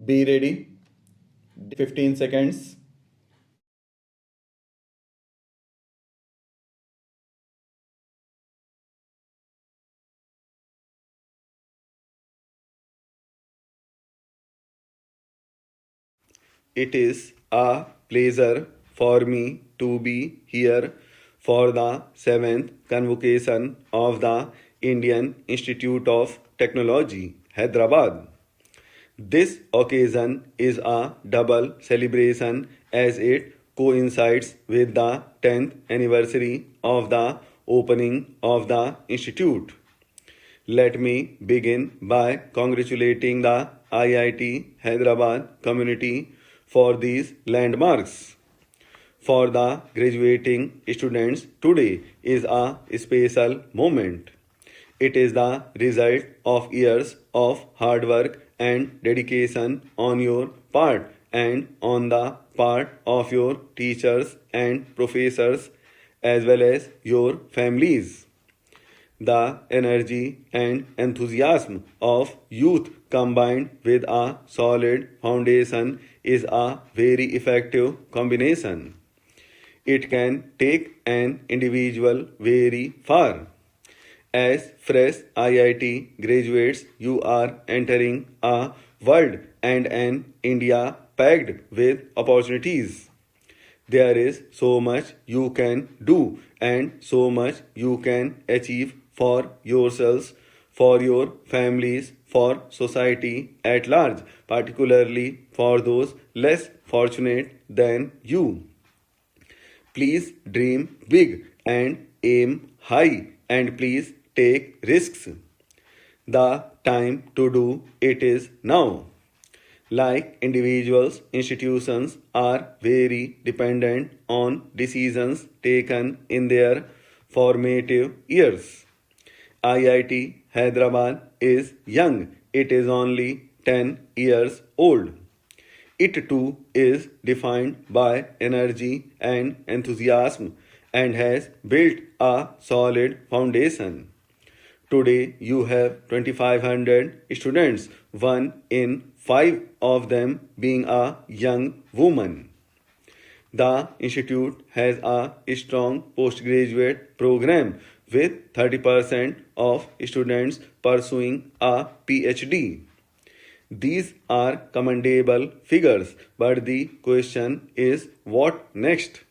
Be ready. 15 seconds. It is a pleasure for me to be here for the seventh convocation of the Indian Institute of Technology, Hyderabad. This occasion is a double celebration as it coincides with the 10th anniversary of the opening of the institute. Let me begin by congratulating the IIT Hyderabad community for these landmarks. For the graduating students, today is a special moment. It is the result of years of hard work and dedication on your part and on the part of your teachers and professors as well as your families. The energy and enthusiasm of youth combined with a solid foundation is a very effective combination. It can take an individual very far. As fresh IIT graduates, you are entering a world and an India packed with opportunities. There is so much you can do and so much you can achieve for yourselves, for your families, for society at large, particularly for those less fortunate than you. Please dream big and aim high, and please take risks. The time to do it is now. Like individuals, institutions are very dependent on decisions taken in their formative years. IIT Hyderabad is young, it is only 10 years old. It too is defined by energy and enthusiasm and has built a solid foundation. Today you have 2500 students, one in 5 of them being a young woman. The institute has a strong postgraduate program with 30% of students pursuing a PhD. These are commendable figures, but the question is what next?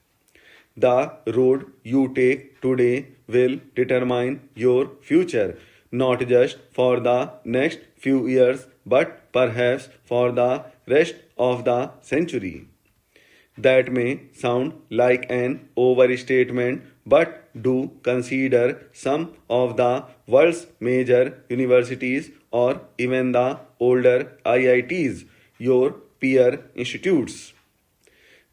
The road you take today will determine your future, not just for the next few years, but perhaps for the rest of the century. That may sound like an overstatement, but do consider some of the world's major universities or even the older IITs, your peer institutes.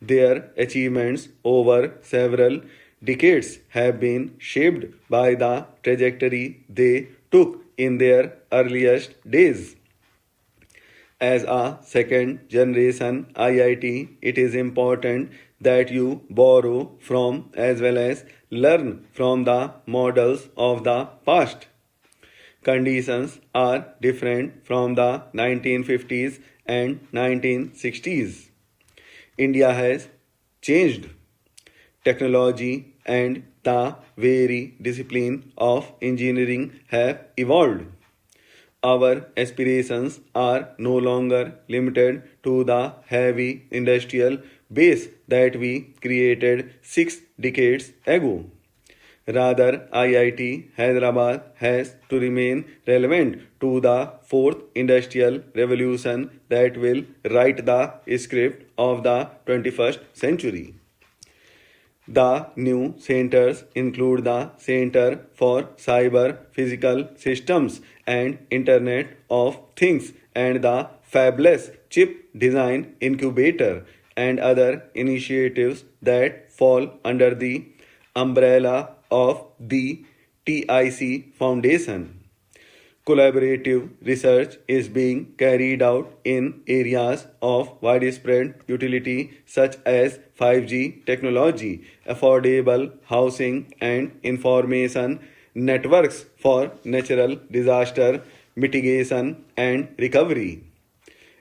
Their achievements over several decades have been shaped by the trajectory they took in their earliest days. As a second generation IIT, it is important that you borrow from as well as learn from the models of the past. Conditions are different from the 1950s and 1960s. India has changed. Technology and the very discipline of engineering have evolved. Our aspirations are no longer limited to the heavy industrial base that we created 6 decades ago. Rather, IIT Hyderabad has to remain relevant to the fourth industrial revolution that will write the script of the 21st century. The new centers include the Center for Cyber Physical Systems and Internet of Things and the Fabless Chip Design Incubator and other initiatives that fall under the umbrella of the TIC Foundation. Collaborative research is being carried out in areas of widespread utility such as 5G technology, affordable housing, and information networks for natural disaster mitigation and recovery.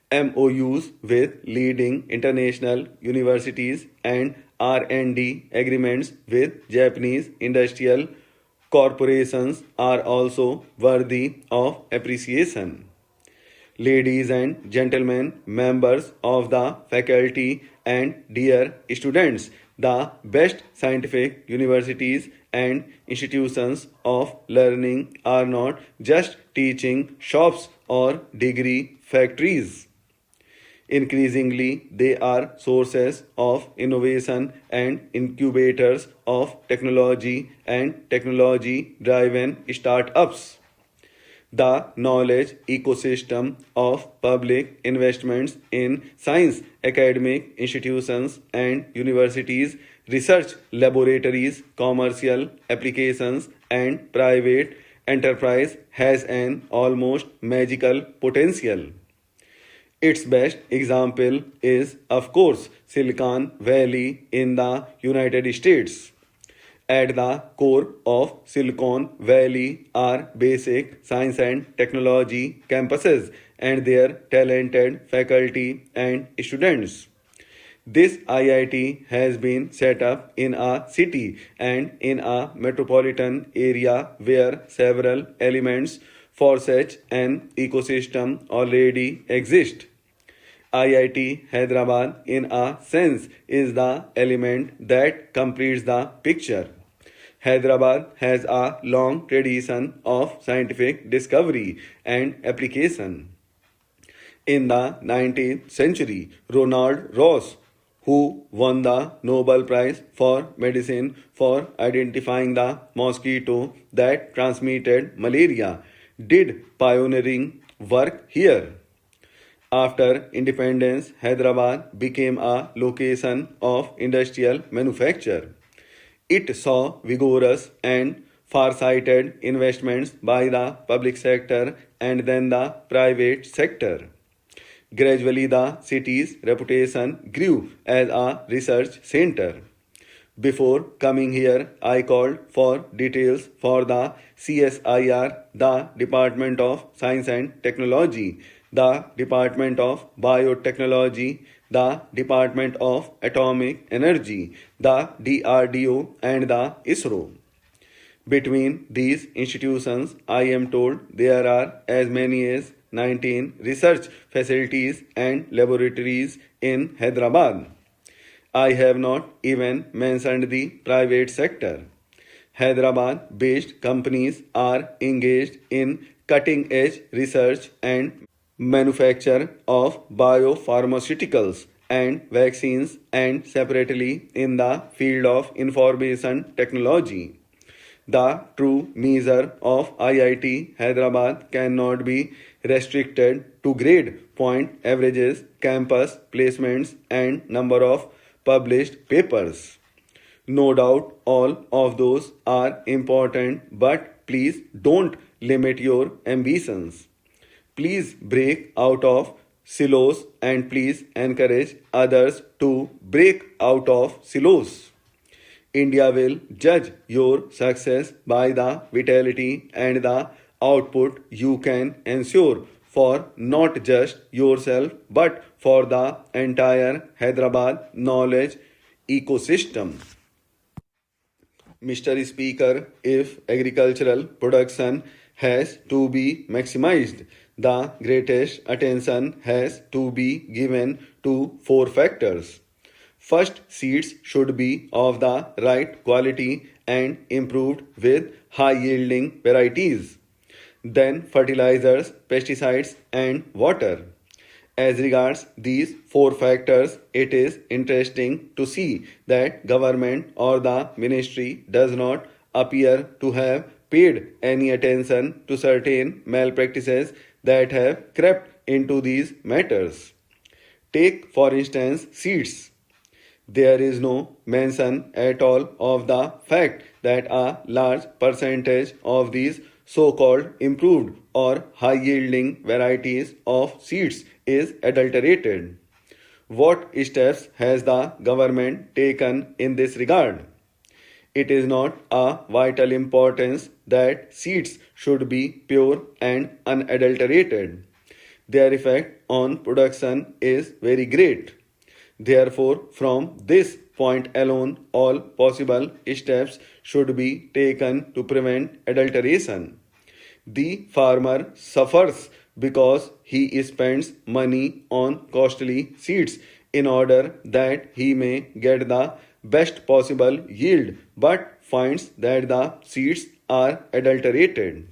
MOUs with leading international universities and R&D agreements with Japanese industrial corporations are also worthy of appreciation. Ladies and gentlemen, members of the faculty and dear students, the best scientific universities and institutions of learning are not just teaching shops or degree factories. Increasingly, they are sources of innovation and incubators of technology and technology driven startups. The knowledge ecosystem of public investments in science, academic institutions and universities, research laboratories, commercial applications, and private enterprise has an almost magical potential. Its best example is, of course, Silicon Valley in the United States. At the core of Silicon Valley are basic science and technology campuses and their talented faculty and students. This IIT has been set up in a city and in a metropolitan area where several elements for such an ecosystem already exist. IIT Hyderabad, in a sense, is the element that completes the picture. Hyderabad has a long tradition of scientific discovery and application. In the 19th century, Ronald Ross, who won the Nobel Prize for Medicine for identifying the mosquito that transmitted malaria, did pioneering work here. After independence, Hyderabad became a location of industrial manufacture. It saw vigorous and far-sighted investments by the public sector and then the private sector. Gradually, the city's reputation grew as a research center. Before coming here, I called for details for the CSIR, the Department of Science and Technology, the Department of Biotechnology, the Department of Atomic Energy, the DRDO, and the ISRO. Between these institutions, I am told there are as many as 19 research facilities and laboratories in Hyderabad. I have not even mentioned the private sector. Hyderabad based companies are engaged in cutting edge research and manufacture of biopharmaceuticals and vaccines, and separately in the field of information technology. The true measure of IIT Hyderabad cannot be restricted to grade point averages, campus placements, and number of published papers. No doubt all of those are important, but please don't limit your ambitions. Please break out of silos and please encourage others to break out of silos. India will judge your success by the vitality and the output you can ensure for not just yourself but for the entire Hyderabad knowledge ecosystem. Mr. Speaker, if agricultural production has to be maximized, the greatest attention has to be given to four factors. First, seeds should be of the right quality and improved with high-yielding varieties. Then, fertilizers, pesticides, and water. As regards these four factors, it is interesting to see that government or the ministry does not appear to have paid any attention to certain malpractices that have crept into these matters. Take, for instance, seeds. There is no mention at all of the fact that a large percentage of these so-called improved or high-yielding varieties of seeds is adulterated. What steps has the government taken in this regard? It is not a vital importance that seeds should be pure and unadulterated. their effect on production is very great. Therefore, from this point alone, all possible steps should be taken to prevent adulteration. The farmer suffers because he spends money on costly seeds in order that he may get the best possible yield, but finds that the seeds are adulterated.